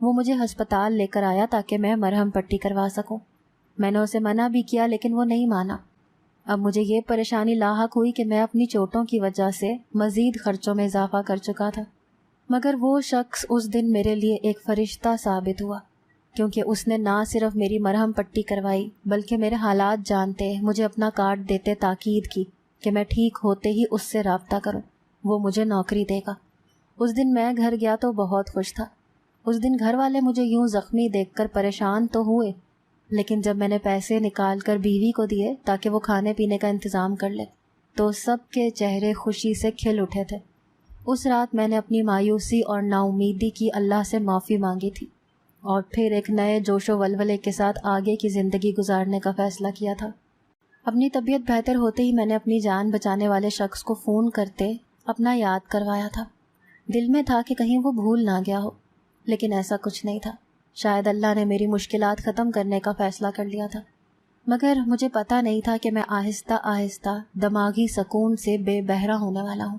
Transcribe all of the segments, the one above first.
وہ مجھے ہسپتال لے کر آیا تاکہ میں مرہم پٹی کروا سکوں۔ میں نے اسے منع بھی کیا لیکن وہ نہیں مانا۔ اب مجھے یہ پریشانی لاحق ہوئی کہ میں اپنی چوٹوں کی وجہ سے مزید خرچوں میں اضافہ کر چکا تھا، مگر وہ شخص اس دن میرے لیے ایک فرشتہ ثابت ہوا، کیونکہ اس نے نہ صرف میری مرہم پٹی کروائی بلکہ میرے حالات جانتے مجھے اپنا کارڈ دیتے تاکید کی کہ میں ٹھیک ہوتے ہی اس سے رابطہ کروں، وہ مجھے نوکری دے گا۔ اس دن میں گھر گیا تو بہت خوش تھا۔ اس دن گھر والے مجھے یوں زخمی دیکھ کر پریشان تو ہوئے، لیکن جب میں نے پیسے نکال کر بیوی کو دیے تاکہ وہ کھانے پینے کا انتظام کر لے تو سب کے چہرے خوشی سے کھل اٹھے تھے۔ اس رات میں نے اپنی مایوسی اور نا امیدی کی اللہ سے معافی مانگی تھی اور پھر ایک نئے جوش و ولولے کے ساتھ آگے کی زندگی گزارنے کا فیصلہ کیا تھا۔ اپنی طبیعت بہتر ہوتے ہی میں نے اپنی جان بچانے والے شخص کو فون کرتے اپنا یاد کروایا تھا۔ دل میں تھا کہ کہیں وہ بھول نہ گیا ہو، لیکن ایسا کچھ نہیں تھا۔ شاید اللہ نے میری مشکلات ختم کرنے کا فیصلہ کر لیا تھا، مگر مجھے پتہ نہیں تھا کہ میں آہستہ آہستہ دماغی سکون سے بے بہرا ہونے والا ہوں۔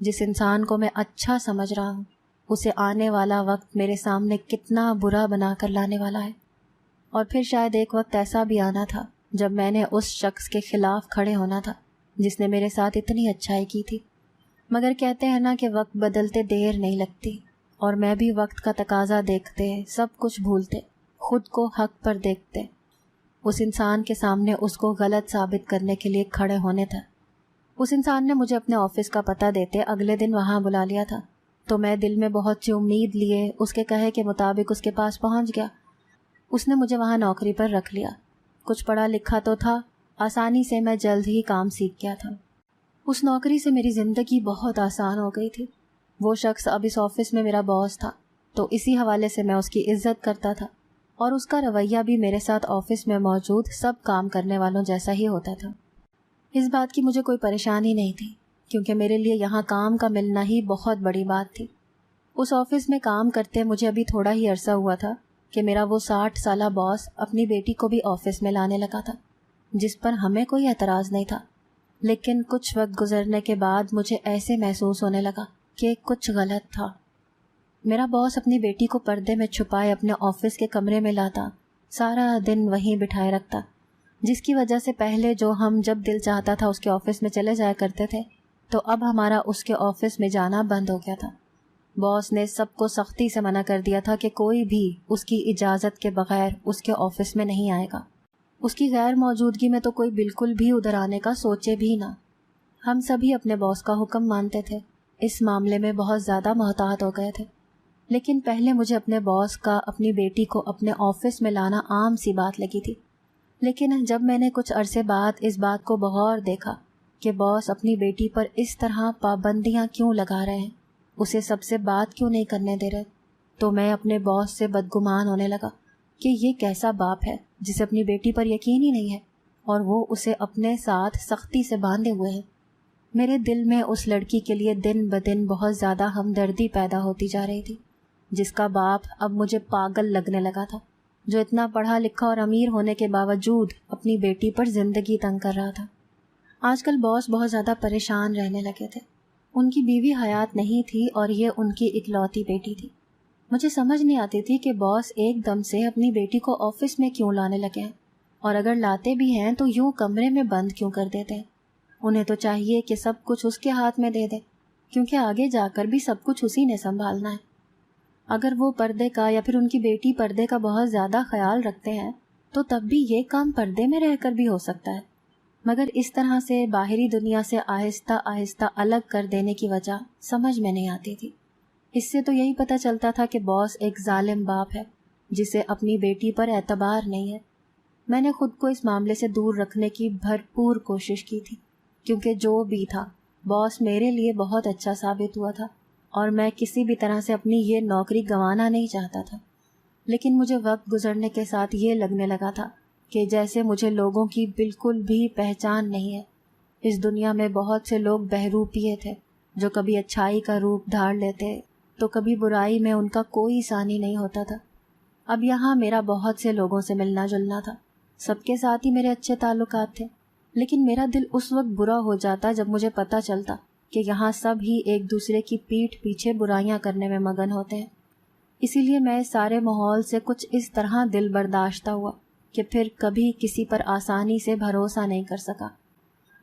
جس انسان کو میں اچھا سمجھ رہا ہوں اسے آنے والا وقت میرے سامنے کتنا برا بنا کر لانے والا ہے۔ اور پھر شاید ایک وقت ایسا بھی آنا تھا جب میں نے اس شخص کے خلاف کھڑے ہونا تھا جس نے میرے ساتھ اتنی اچھائی کی تھی۔ مگر کہتے ہیں نا کہ وقت بدلتے دیر نہیں لگتی، اور میں بھی وقت کا تقاضا دیکھتے سب کچھ بھولتے خود کو حق پر دیکھتے اس انسان کے سامنے اس کو غلط ثابت کرنے کے لیے کھڑے ہونے تھا۔ اس انسان نے مجھے اپنے آفس کا پتہ دیتے اگلے دن وہاں بلا لیا تھا، تو میں دل میں بہت سی امید لیے اس کے کہے کے مطابق اس کے پاس پہنچ گیا۔ اس نے مجھے وہاں نوکری پر رکھ لیا۔ کچھ پڑھا لکھا تو تھا، آسانی سے میں جلد ہی کام سیکھ گیا تھا۔ اس نوکری سے میری زندگی بہت آسان ہو گئی تھی۔ وہ شخص اب اس آفس میں میرا باس تھا، تو اسی حوالے سے میں اس کی عزت کرتا تھا، اور اس کا رویہ بھی میرے ساتھ آفس میں موجود سب کام کرنے والوں جیسا ہی ہوتا تھا۔ اس بات کی مجھے کوئی پریشانی نہیں تھی، کیونکہ میرے لیے یہاں کام کا ملنا ہی بہت بڑی بات تھی۔ اس آفس میں کام کرتے مجھے ابھی تھوڑا ہی عرصہ ہوا تھا کہ میرا وہ 60 سالہ باس اپنی بیٹی کو بھی آفس میں لانے لگا تھا، جس پر ہمیں کوئی اعتراض نہیں تھا۔ لیکن کچھ وقت گزرنے کے بعد مجھے ایسے محسوس ہونے لگا کہ کچھ غلط تھا۔ میرا باس اپنی بیٹی کو پردے میں چھپائے اپنے آفس کے کمرے میں لاتا، سارا دن وہیں بٹھائے رکھتا، جس کی وجہ سے پہلے جو ہم جب دل چاہتا تھا اس کے آفس میں چلے جایا کرتے تھے، تو اب ہمارا اس کے آفس میں جانا بند ہو گیا تھا۔ باس نے سب کو سختی سے منع کر دیا تھا کہ کوئی بھی اس کی اجازت کے بغیر اس کے آفس میں نہیں آئے گا۔ اس کی غیر موجودگی میں تو کوئی بالکل بھی ادھر آنے کا سوچے بھی نہ۔ ہم سبھی اپنے باس کا حکم مانتے تھے، اس معاملے میں بہت زیادہ محتاط ہو گئے تھے۔ لیکن پہلے مجھے اپنے باس کا اپنی بیٹی کو اپنے آفس میں لانا عام سی بات لگی تھی، لیکن جب میں نے کچھ عرصے بعد اس بات کو بغور دیکھا کہ باس اپنی بیٹی پر اس طرح پابندیاں کیوں لگا رہے ہیں، اسے سب سے بات کیوں نہیں کرنے دے رہے، تو میں اپنے باس سے بدگمان ہونے لگا کہ یہ کیسا باپ ہے جسے اپنی بیٹی پر یقین ہی نہیں ہے اور وہ اسے اپنے ساتھ سختی سے باندھے ہوئے ہے۔ میرے دل میں اس لڑکی کے لیے دن بدن بہت زیادہ ہمدردی پیدا ہوتی جا رہی تھی، جس کا باپ اب مجھے پاگل لگنے لگا تھا، جو اتنا پڑھا لکھا اور امیر ہونے کے باوجود اپنی بیٹی پر زندگی تنگ کر رہا تھا۔ آج کل باس بہت زیادہ پریشان رہنے لگے تھے۔ ان کی بیوی حیات نہیں تھی اور یہ ان کی اکلوتی بیٹی تھی۔ مجھے سمجھ نہیں آتی تھی کہ باس ایک دم سے اپنی بیٹی کو آفس میں کیوں لانے لگے ہیں، اور اگر لاتے بھی ہیں تو یوں کمرے میں بند کیوں کر دیتے ہیں۔ انہیں تو چاہیے کہ سب کچھ اس کے ہاتھ میں دے دے، کیونکہ آگے جا کر بھی سب کچھ اسی نے سنبھالنا ہے۔ اگر وہ پردے کا یا پھر ان کی بیٹی پردے کا بہت زیادہ خیال رکھتے ہیں تو تب بھی یہ کام پردے میں رہ کر بھی ہو سکتا ہے، مگر اس طرح سے باہری دنیا سے آہستہ آہستہ الگ کر دینے کی وجہ سمجھ میں نہیں آتی تھی۔ اس سے تو یہی پتہ چلتا تھا کہ باس ایک ظالم باپ ہے جسے اپنی بیٹی پر اعتبار نہیں ہے۔ میں نے خود کو اس معاملے سے دور رکھنے کی بھرپور کوشش کی تھی، کیونکہ جو بھی تھا باس میرے لیے بہت اچھا ثابت ہوا تھا اور میں کسی بھی طرح سے اپنی یہ نوکری گنوانا نہیں چاہتا تھا۔ لیکن مجھے وقت گزرنے کے ساتھ یہ لگنے لگا تھا کہ جیسے مجھے لوگوں کی بالکل بھی پہچان نہیں ہے۔ اس دنیا میں بہت سے لوگ بہروپیے تھے جو کبھی اچھائی کا روپ دھار لیتے تو کبھی برائی میں ان کا کوئی ثانی نہیں ہوتا تھا۔ اب یہاں میرا بہت سے لوگوں سے ملنا جلنا تھا، سب کے ساتھ ہی میرے اچھے تعلقات تھے، لیکن میرا دل اس وقت برا ہو جاتا جب مجھے پتہ چلتا کہ یہاں سب ہی ایک دوسرے کی پیٹھ پیچھے برائیاں کرنے میں مگن ہوتے ہیں۔ اسی لیے میں اس سارے ماحول سے کچھ اس طرح دل برداشتہ ہوا کہ پھر کبھی کسی پر آسانی سے بھروسہ نہیں کر سکا۔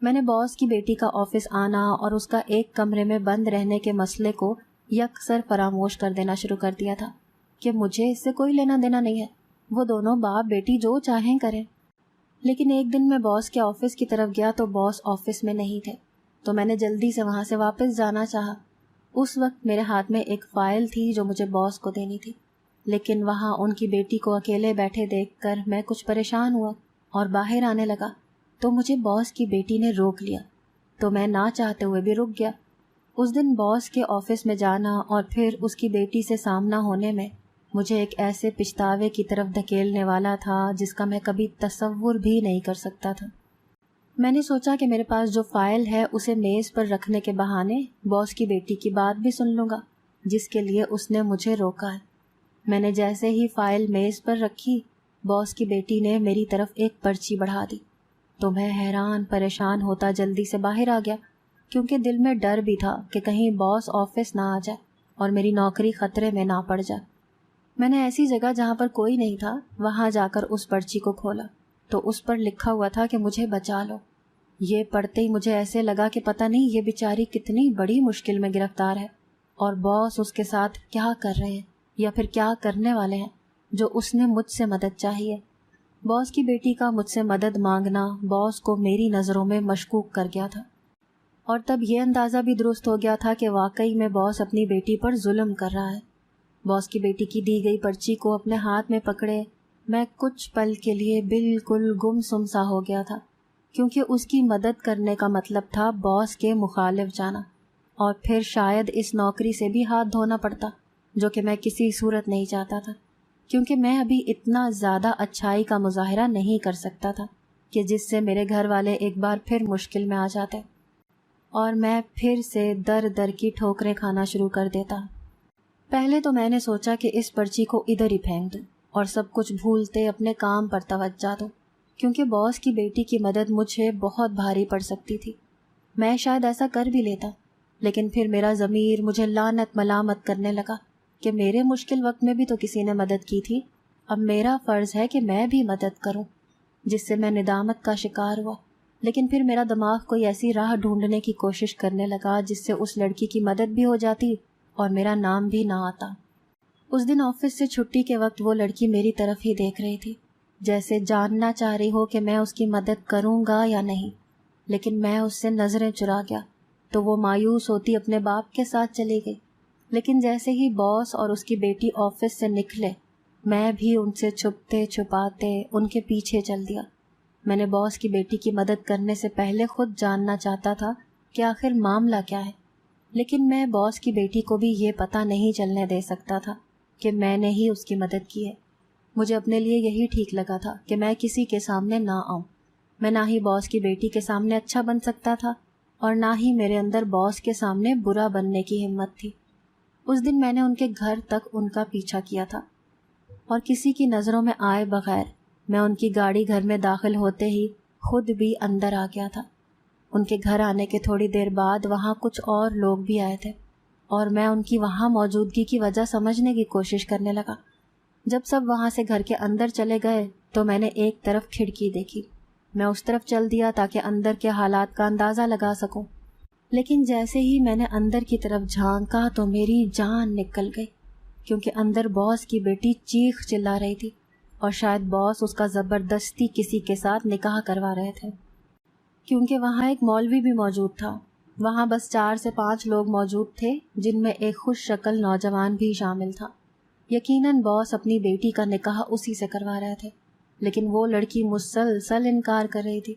میں نے باس کی بیٹی کا آفس آنا اور اس کا ایک کمرے میں بند رہنے کے مسئلے کو یکسر فراموش کر دینا شروع کر دیا تھا کہ مجھے اس سے کوئی لینا دینا نہیں ہے، وہ دونوں باپ بیٹی جو چاہیں کریں۔ لیکن ایک دن میں باس کے آفس کی طرف گیا تو باس آفس میں نہیں تھے، تو میں نے جلدی سے وہاں سے واپس جانا چاہا۔ اس وقت میرے ہاتھ میں ایک فائل تھی جو مجھے باس کو دینی تھی، لیکن وہاں ان کی بیٹی کو اکیلے بیٹھے دیکھ کر میں کچھ پریشان ہوا اور باہر آنے لگا تو مجھے باس کی بیٹی نے روک لیا، تو میں نہ چاہتے ہوئے بھی رک گیا۔ اس دن باس کے آفس میں جانا اور پھر اس کی بیٹی سے سامنا ہونے میں مجھے ایک ایسے پچھتاوے کی طرف دھکیلنے والا تھا جس کا میں کبھی تصور بھی نہیں کر سکتا تھا۔ میں نے سوچا کہ میرے پاس جو فائل ہے اسے میز پر رکھنے کے بہانے باس کی بیٹی کی بات بھی سن لوں گا جس کے لیے اس نے مجھے روکا ہے۔ میں نے جیسے ہی فائل میز پر رکھی، باس کی بیٹی نے میری طرف ایک پرچی بڑھا دی، تو میں حیران پریشان ہوتا جلدی سے باہر آ گیا، کیونکہ دل میں ڈر بھی تھا کہ کہیں باس آفس نہ آ جائے اور میری نوکری خطرے میں نہ پڑ جائے۔ میں نے ایسی جگہ جہاں پر کوئی نہیں تھا وہاں جا کر اس پرچی کو کھولا تو اس پر لکھا ہوا تھا کہ مجھے بچا لو۔ یہ پڑھتے ہی مجھے ایسے لگا کہ پتہ نہیں یہ بیچاری کتنی بڑی مشکل میں گرفتار ہے اور باس اس کے ساتھ کیا کر رہے ہیں یا پھر کیا کرنے والے ہیں جو اس نے مجھ سے مدد چاہی ہے۔ باس کی بیٹی کا مجھ سے مدد مانگنا باس کو میری نظروں میں مشکوک کر گیا تھا، اور تب یہ اندازہ بھی درست ہو گیا تھا کہ واقعی میں باس اپنی بیٹی پر ظلم کر رہا ہے۔ باس کی بیٹی کی دی گئی پرچی کو اپنے ہاتھ میں پکڑے میں کچھ پل کے لیے بالکل گمسم سا ہو گیا تھا، کیونکہ اس کی مدد کرنے کا مطلب تھا باس کے مخالف جانا، اور پھر شاید اس نوکری سے بھی ہاتھ دھونا پڑتا جو کہ میں کسی صورت نہیں چاہتا تھا، کیونکہ میں ابھی اتنا زیادہ اچھائی کا مظاہرہ نہیں کر سکتا تھا کہ جس سے میرے گھر والے ایک بار پھر مشکل میں آ جاتے اور میں پھر سے در در کی ٹھوکریں کھانا شروع کر دیتا۔ پہلے تو میں نے سوچا کہ اس پرچی کو ادھر ہی پھینک دوں اور سب کچھ بھولتے اپنے کام پر توجہ دوں، کیونکہ باس کی بیٹی کی مدد مجھے بہت بھاری پڑ سکتی تھی۔ میں شاید ایسا کر بھی لیتا، لیکن پھر میرا ضمیر مجھے لعنت ملامت کرنے لگا کہ میرے مشکل وقت میں بھی تو کسی نے مدد کی تھی، اب میرا فرض ہے کہ میں بھی مدد کروں، جس سے میں ندامت کا شکار ہوا۔ لیکن پھر میرا دماغ کوئی ایسی راہ ڈھونڈنے کی کوشش کرنے لگا جس سے اس لڑکی کی مدد بھی ہو جاتی اور میرا نام بھی نہ آتا۔ اس دن آفس سے چھٹی کے وقت وہ لڑکی میری طرف ہی دیکھ رہی تھی، جیسے جاننا چاہ رہی ہو کہ میں اس کی مدد کروں گا یا نہیں، لیکن میں اس سے نظریں چرا گیا تو وہ مایوس ہوتی اپنے باپ کے ساتھ چلی گئی۔ لیکن جیسے ہی باس اور اس کی بیٹی آفس سے نکلے، میں بھی ان سے چھپتے چھپاتے ان کے پیچھے چل دیا۔ میں نے باس کی بیٹی کی مدد کرنے سے پہلے خود جاننا چاہتا تھا کہ آخر معاملہ کیا ہے، لیکن میں باس کی بیٹی کو بھی یہ پتہ نہیں چلنے دے سکتا تھا کہ میں نے ہی اس کی مدد کی ہے۔ مجھے اپنے لیے یہی ٹھیک لگا تھا کہ میں کسی کے سامنے نہ آؤں۔ میں نہ ہی باس کی بیٹی کے سامنے اچھا بن سکتا تھا اور نہ ہی میرے اندر باس کے سامنے برا بننے کی ہمت تھی۔ اس دن میں نے ان کے گھر تک ان کا پیچھا کیا تھا اور کسی کی نظروں میں آئے بغیر میں ان کی گاڑی گھر میں داخل ہوتے ہی خود بھی اندر آ گیا تھا۔ ان کے گھر آنے کے تھوڑی دیر بعد وہاں کچھ اور لوگ بھی آئے تھے اور میں ان کی وہاں موجودگی کی وجہ سمجھنے کی کوشش کرنے لگا۔ جب سب وہاں سے گھر کے اندر چلے گئے تو میں نے ایک طرف کھڑکی دیکھی، میں اس طرف چل دیا تاکہ اندر کے حالات کا اندازہ لگا سکوں، لیکن جیسے ہی میں نے اندر کی طرف جھانکا تو میری جان نکل گئی، کیونکہ اندر باس کی بیٹی چیخ چلا رہی تھی اور شاید باس اس کا زبردستی کسی کے ساتھ نکاح کروا رہے تھے، کیونکہ وہاں ایک مولوی بھی موجود تھا۔ وہاں بس 4 سے 5 لوگ موجود تھے، جن میں ایک خوش شکل نوجوان بھی شامل تھا۔ یقیناً باس اپنی بیٹی کا نکاح اسی سے کروا رہے تھے، لیکن وہ لڑکی مسلسل انکار کر رہی تھی۔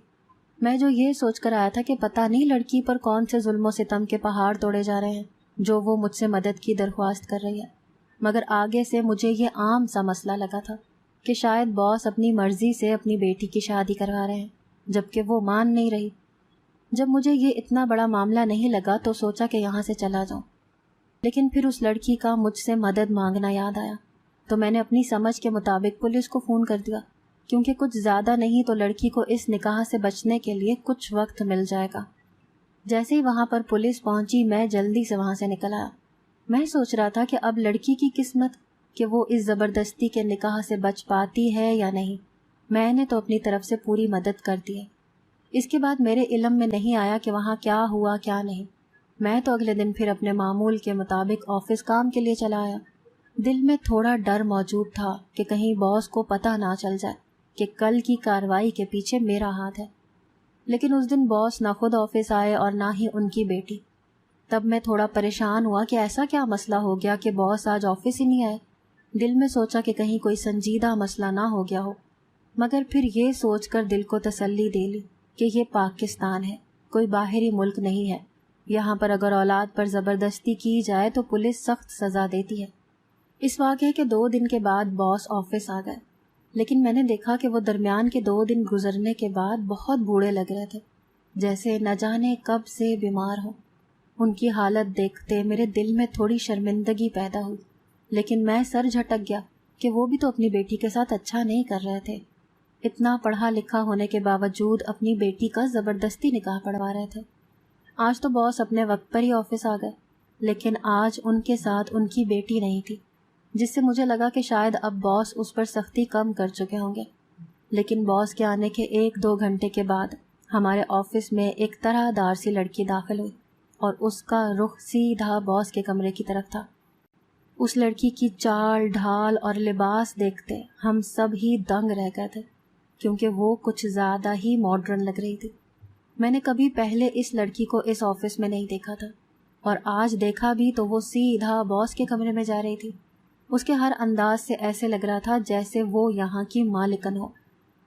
میں جو یہ سوچ کر آیا تھا کہ پتہ نہیں لڑکی پر کون سے ظلم و ستم کے پہاڑ توڑے جا رہے ہیں جو وہ مجھ سے مدد کی درخواست کر رہی ہے، مگر آگے سے مجھے یہ عام سا مسئلہ لگا تھا کہ شاید باس اپنی مرضی سے اپنی بیٹی کی شادی کروا رہے ہیں، جبکہ وہ مان نہیں رہی۔ جب مجھے یہ اتنا بڑا معاملہ نہیں لگا تو سوچا کہ یہاں سے چلا جاؤں، لیکن پھر اس لڑکی کا مجھ سے مدد مانگنا یاد آیا تو میں نے اپنی سمجھ کے مطابق پولیس کو فون کر دیا، کیونکہ کچھ زیادہ نہیں تو لڑکی کو اس نکاح سے بچنے کے لیے کچھ وقت مل جائے گا۔ جیسے ہی وہاں پر پولیس پہنچی میں جلدی سے وہاں سے نکل آیا۔ میں سوچ رہا تھا کہ اب لڑکی کی قسمت کہ وہ اس زبردستی کے نکاح سے بچ پاتی ہے یا نہیں۔ میں نے تو اپنی طرف سے پوری مدد کر دی ہے۔ اس کے بعد میرے علم میں نہیں آیا کہ وہاں کیا ہوا کیا نہیں۔ میں تو اگلے دن پھر اپنے معمول کے مطابق آفس کام کے لیے چلا آیا۔ دل میں تھوڑا ڈر موجود تھا کہ کہیں باس کو پتہ نہ چل جائے کہ کل کی کارروائی کے پیچھے میرا ہاتھ ہے، لیکن اس دن باس نہ خود آفس آئے اور نہ ہی ان کی بیٹی۔ تب میں تھوڑا پریشان ہوا کہ ایسا کیا مسئلہ ہو گیا کہ باس آج آفس ہی نہیں آئے۔ دل میں سوچا کہ کہیں کوئی سنجیدہ مسئلہ نہ ہو گیا ہو، مگر پھر یہ سوچ کر دل کو تسلی دے لی کہ یہ پاکستان ہے، کوئی باہری ملک نہیں ہے۔ یہاں پر اگر اولاد پر زبردستی کی جائے تو پولیس سخت سزا دیتی ہے۔ اس واقعے کے 2 دن کے بعد باس آفس آ گئے، لیکن میں نے دیکھا کہ وہ درمیان کے 2 دن گزرنے کے بعد بہت بوڑھے لگ رہے تھے، جیسے نہ جانے کب سے بیمار ہوں۔ ان کی حالت دیکھتے میرے دل میں تھوڑی شرمندگی پیدا ہوئی، لیکن میں سر جھٹک گیا کہ وہ بھی تو اپنی بیٹی کے ساتھ اچھا نہیں کر رہے تھے۔ اتنا پڑھا لکھا ہونے کے باوجود اپنی بیٹی کا زبردستی نکاح پڑھوا رہے تھے۔ آج تو باس اپنے وقت پر ہی آفس آ گئے، لیکن آج ان کے ساتھ ان کی بیٹی نہیں تھی، جس سے مجھے لگا کہ شاید اب باس اس پر سختی کم کر چکے ہوں گے۔ لیکن باس کے آنے کے 1-2 گھنٹے کے بعد ہمارے آفس میں ایک طرح دار سی لڑکی داخل ہوئی اور اس کا رخ سیدھا باس کے کمرے کی طرف تھا۔ اس لڑکی کی چال ڈھال اور لباس دیکھتے ہم سب ہی دنگ رہ گئے تھے، کیونکہ وہ کچھ زیادہ ہی ماڈرن لگ رہی تھی۔ میں نے کبھی پہلے اس لڑکی کو اس آفس میں نہیں دیکھا تھا، اور آج دیکھا بھی تو وہ سیدھا باس کے کمرے میں جا رہی تھی۔ اس کے ہر انداز سے ایسے لگ رہا تھا جیسے وہ یہاں کی مالکن ہو۔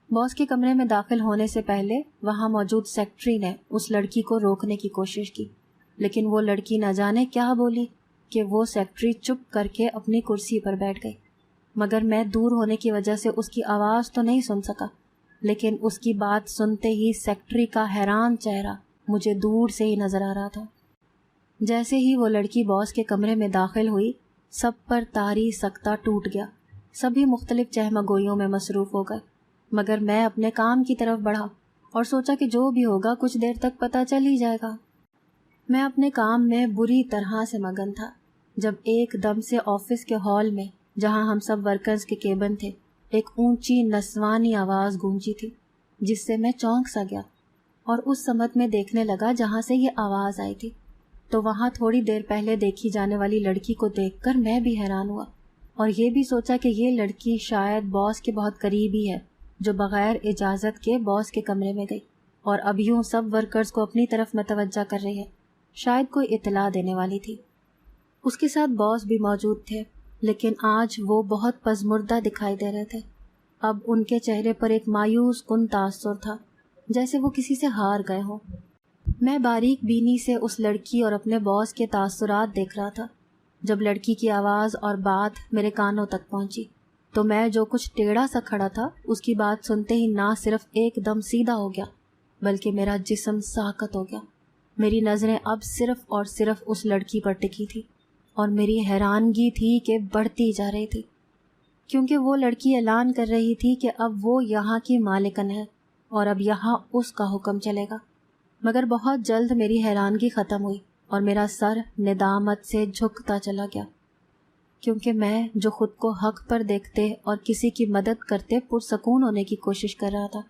باس کے کمرے میں داخل ہونے سے پہلے وہاں موجود سیکرٹری نے اس لڑکی کو روکنے کی کوشش کی، لیکن وہ لڑکی نہ جانے کیا بولی کہ وہ سیکرٹری چپ کر کے اپنی کرسی پر بیٹھ گئی۔ مگر میں دور ہونے کی وجہ سے اس کی آواز تو نہیں سن سکا، لیکن اس کی بات سنتے ہی سیکرٹری کا حیران چہرہ مجھے دور سے ہی نظر آ رہا تھا۔ جیسے ہی وہ لڑکی باس کے کمرے میں داخل ہوئی، سب پر طاری سکتہ ٹوٹ گیا۔ سبھی مختلف چہمگوئیوں میں مصروف ہو گئے، مگر میں اپنے کام کی طرف بڑھا اور سوچا کہ جو بھی ہوگا کچھ دیر تک پتہ چل ہی جائے گا۔ میں اپنے کام میں بری طرح سے مگن تھا جب ایک دم سے آفس کے ہال میں، جہاں ہم سب ورکرز کے کیبن تھے، ایک اونچی نسوانی آواز گونجی تھی، جس سے میں چونک سا گیا اور اس سمت میں دیکھنے لگا جہاں سے یہ آواز آئی تھی۔ تو وہاں تھوڑی دیر پہلے دیکھی جانے والی لڑکی کو دیکھ کر میں بھی حیران ہوا، اور یہ بھی سوچا کہ یہ لڑکی شاید باس کے بہت قریبی ہے، جو بغیر اجازت کے باس کے کمرے میں گئی اور اب یوں سب ورکرز کو اپنی طرف متوجہ کر رہی ہے، شاید کوئی اطلاع دینے والی تھی۔ اس کے ساتھ باس بھی موجود تھے، لیکن آج وہ بہت پزمردہ دکھائی دے رہے تھے۔ اب ان کے چہرے پر ایک مایوس کن تاثر تھا، جیسے وہ کسی سے ہار گئے ہوں۔ میں باریک بینی سے اس لڑکی اور اپنے باس کے تاثرات دیکھ رہا تھا۔ جب لڑکی کی آواز اور بات میرے کانوں تک پہنچی تو میں جو کچھ ٹیڑھا سا کھڑا تھا، اس کی بات سنتے ہی نہ صرف ایک دم سیدھا ہو گیا، بلکہ میرا جسم ساکت ہو گیا۔ میری نظریں اب صرف اور صرف اس لڑکی پر ٹکی تھی، اور میری حیرانگی تھی کہ بڑھتی جا رہی تھی، کیونکہ وہ لڑکی اعلان کر رہی تھی کہ اب وہ یہاں کی مالکن ہے اور اب یہاں اس کا حکم چلے گا۔ مگر بہت جلد میری حیرانگی ختم ہوئی اور میرا سر ندامت سے جھکتا چلا گیا، کیونکہ میں جو خود کو حق پر دیکھتے اور کسی کی مدد کرتے پرسکون ہونے کی کوشش کر رہا تھا،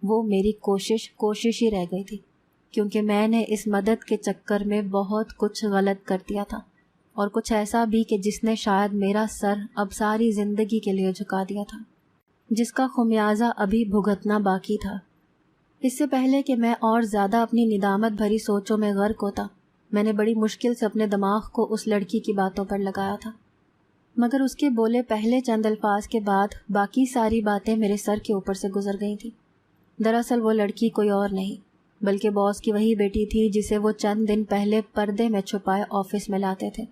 وہ میری کوشش ہی رہ گئی تھی، کیونکہ میں نے اس مدد کے چکر میں بہت کچھ غلط کر دیا تھا، اور کچھ ایسا بھی کہ جس نے شاید میرا سر اب ساری زندگی کے لیے جھکا دیا تھا، جس کا خمیازہ ابھی بھگتنا باقی تھا۔ اس سے پہلے کہ میں اور زیادہ اپنی ندامت بھری سوچوں میں غرق ہوتا، میں نے بڑی مشکل سے اپنے دماغ کو اس لڑکی کی باتوں پر لگایا تھا، مگر اس کے بولے پہلے چند الفاظ کے بعد باقی ساری باتیں میرے سر کے اوپر سے گزر گئی تھیں۔ دراصل وہ لڑکی کوئی اور نہیں بلکہ باس کی وہی بیٹی تھی جسے وہ چند دن پہلے پردے میں چھپائے آفس میں لاتے تھے۔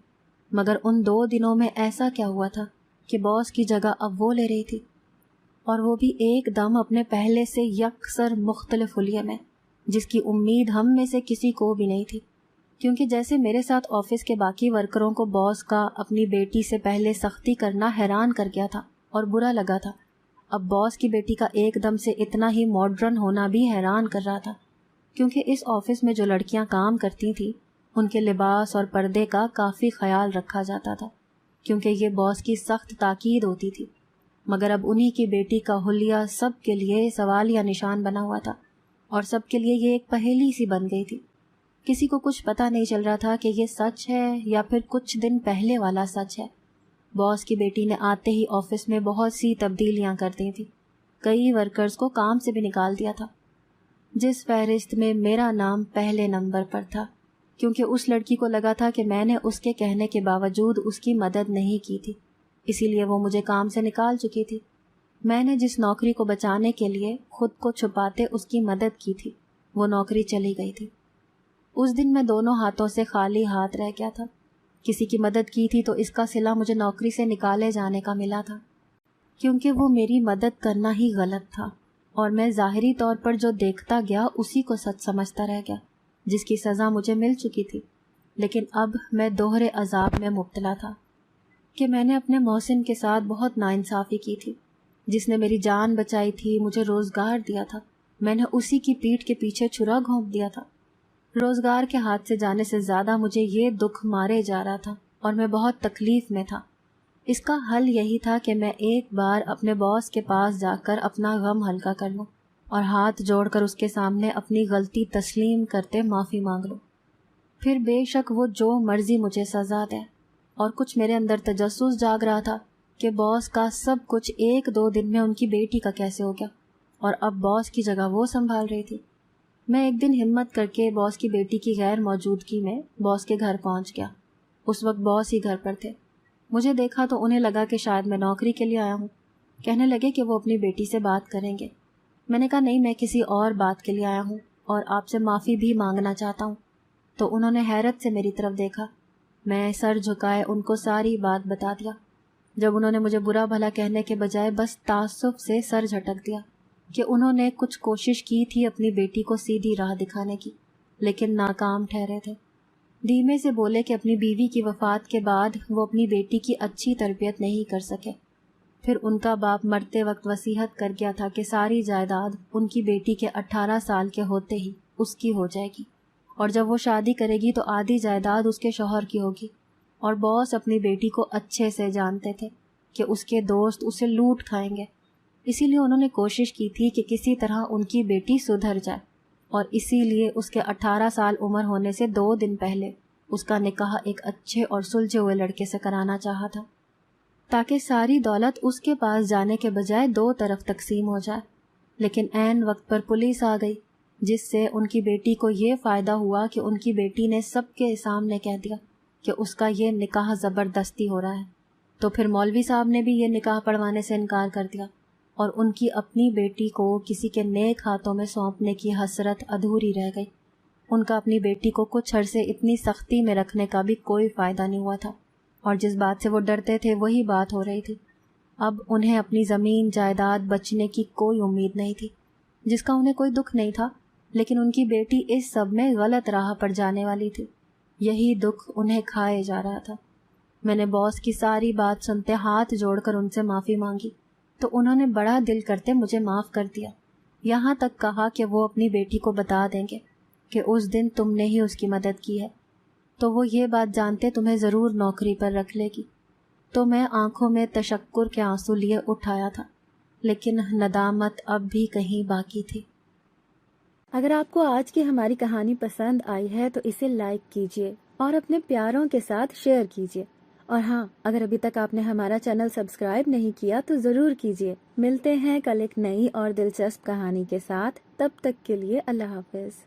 مگر ان 2 دنوں میں ایسا کیا ہوا تھا کہ باس کی جگہ اب وہ لے رہی تھی، اور وہ بھی ایک دم اپنے پہلے سے یکسر مختلف حلیے میں، جس کی امید ہم میں سے کسی کو بھی نہیں تھی، کیونکہ جیسے میرے ساتھ آفس کے باقی ورکروں کو باس کا اپنی بیٹی سے پہلے سختی کرنا حیران کر گیا تھا اور برا لگا تھا، اب باس کی بیٹی کا ایک دم سے اتنا ہی ماڈرن ہونا بھی حیران کر رہا تھا، کیونکہ اس آفس میں جو لڑکیاں کام کرتی تھیں ان کے لباس اور پردے کا کافی خیال رکھا جاتا تھا، کیونکہ یہ باس کی سخت تاکید ہوتی تھی، مگر اب انہی کی بیٹی کا حلیہ سب کے لیے سوال یا نشان بنا ہوا تھا، اور سب کے لیے یہ ایک پہیلی سی بن گئی تھی۔ کسی کو کچھ پتہ نہیں چل رہا تھا کہ یہ سچ ہے یا پھر کچھ دن پہلے والا سچ ہے۔ باس کی بیٹی نے آتے ہی آفس میں بہت سی تبدیلیاں کر دی تھیں، کئی ورکرز کو کام سے بھی نکال دیا تھا، جس فہرست میں میرا نام پہلے نمبر پر تھا، کیونکہ اس لڑکی کو لگا تھا کہ میں نے اس کے کہنے کے باوجود اس کی مدد نہیں کی تھی، اسی لیے وہ مجھے کام سے نکال چکی تھی۔ میں نے جس نوکری کو بچانے کے لیے خود کو چھپاتے اس کی مدد کی تھی، وہ نوکری چلی گئی تھی۔ اس دن میں دونوں ہاتھوں سے خالی ہاتھ رہ گیا تھا۔ کسی کی مدد کی تھی تو اس کا صلہ مجھے نوکری سے نکالے جانے کا ملا تھا، کیونکہ وہ میری مدد کرنا ہی غلط تھا، اور میں ظاہری طور پر جو دیکھتا گیا اسی کو سچ سمجھتا رہ گیا، جس کی سزا مجھے مل چکی تھی۔ لیکن اب میں دوہرے عذاب میں مبتلا تھا کہ میں نے اپنے محسن کے ساتھ بہت ناانصافی کی تھی، جس نے میری جان بچائی تھی، مجھے روزگار دیا تھا، میں نے اسی کی پیٹھ کے پیچھے چھرا گھونپ دیا تھا۔ روزگار کے ہاتھ سے جانے سے زیادہ مجھے یہ دکھ مارے جا رہا تھا، اور میں بہت تکلیف میں تھا۔ اس کا حل یہی تھا کہ میں ایک بار اپنے باس کے پاس جا کر اپنا غم ہلکا کر لوں، اور ہاتھ جوڑ کر اس کے سامنے اپنی غلطی تسلیم کرتے معافی مانگ لوں۔ پھر بے شک وہ جو مرضی مجھے سزا دے۔ اور کچھ میرے اندر تجسس جاگ رہا تھا کہ باس کا سب کچھ ایک دو دن میں ان کی بیٹی کا کیسے ہو گیا، اور اب باس کی جگہ وہ سنبھال رہی تھی۔ میں ایک دن ہمت کر کے باس کی بیٹی کی غیر موجودگی میں باس کے گھر پہنچ گیا۔ اس وقت باس ہی گھر پر تھے۔ مجھے دیکھا تو انہیں لگا کہ شاید میں نوکری کے لیے آیا ہوں۔ کہنے لگے کہ وہ اپنی بیٹی سے بات کریں گے۔ میں نے کہا نہیں، میں کسی اور بات کے لیے آیا ہوں اور آپ سے معافی بھی مانگنا چاہتا ہوں۔ تو انہوں نے حیرت سے میری طرف دیکھا۔ میں سر جھکائے ان کو ساری بات بتا دیا۔ جب انہوں نے مجھے برا بھلا کہنے کے بجائے بس تعصب سے سر جھٹک دیا کہ انہوں نے کچھ کوشش کی تھی اپنی بیٹی کو سیدھی راہ دکھانے کی، لیکن ناکام ٹھہرے تھے۔ دھیمے سے بولے کہ اپنی بیوی کی وفات کے بعد وہ اپنی بیٹی کی اچھی تربیت نہیں کر سکے۔ پھر ان کا باپ مرتے وقت وصیت کر گیا تھا کہ ساری جائیداد ان کی بیٹی کے 18 سال کے ہوتے ہی اس کی ہو جائے گی، اور جب وہ شادی کرے گی تو آدھی جائیداد اس کے شوہر کی ہوگی۔ اور باس اپنی بیٹی کو اچھے سے جانتے تھے کہ اس کے دوست اسے لوٹ کھائیں گے، اسی لیے انہوں نے کوشش کی تھی کہ کسی طرح ان کی بیٹی سدھر جائے، اور اسی لیے اس کے 18 سال عمر ہونے سے 2 دن پہلے اس کا نکاح ایک اچھے اور سلجھے ہوئے لڑکے سے کرانا چاہا تھا، تاکہ ساری دولت اس کے پاس جانے کے بجائے 2 طرف تقسیم ہو جائے۔ لیکن عین وقت پر پولیس آ گئی، جس سے ان کی بیٹی کو یہ فائدہ ہوا کہ ان کی بیٹی نے سب کے سامنے کہہ دیا کہ اس کا یہ نکاح زبردستی ہو رہا ہے۔ تو پھر مولوی صاحب نے بھی یہ نکاح پڑھوانے سے انکار کر دیا، اور ان کی اپنی بیٹی کو کسی کے نیک ہاتھوں میں سونپنے کی حسرت ادھوری رہ گئی۔ ان کا اپنی بیٹی کو کچھ عرصے اتنی سختی میں رکھنے کا بھی کوئی فائدہ نہیں ہوا تھا، اور جس بات سے وہ ڈرتے تھے وہی بات ہو رہی تھی۔ اب انہیں اپنی زمین جائیداد بچنے کی کوئی امید نہیں تھی، جس کا انہیں کوئی دکھ نہیں تھا، لیکن ان کی بیٹی اس سب میں غلط راہ پر جانے والی تھی۔ یہی دکھ انہیں کھائے جا رہا تھا۔ میں نے باس کی ساری بات سنتے ہاتھ جوڑ کر ان سے معافی مانگی، تو انہوں نے بڑا دل کرتے مجھے معاف کر دیا، یہاں تک کہا کہ وہ اپنی بیٹی کو بتا دیں گے کہ اس دن تم نے ہی اس کی مدد کی ہے، تو وہ یہ بات جانتے تمہیں ضرور نوکری پر رکھ لے گی۔ تو میں آنکھوں میں تشکر کے آنسو لیے اٹھایا تھا، لیکن ندامت اب بھی کہیں باقی تھی۔ اگر آپ کو آج کی ہماری کہانی پسند آئی ہے تو اسے لائک کیجیے اور اپنے پیاروں کے ساتھ شیئر کیجیے، اور ہاں، اگر ابھی تک آپ نے ہمارا چینل سبسکرائب نہیں کیا تو ضرور کیجیے۔ ملتے ہیں کل ایک نئی اور دلچسپ کہانی کے ساتھ، تب تک کے لیے اللہ حافظ۔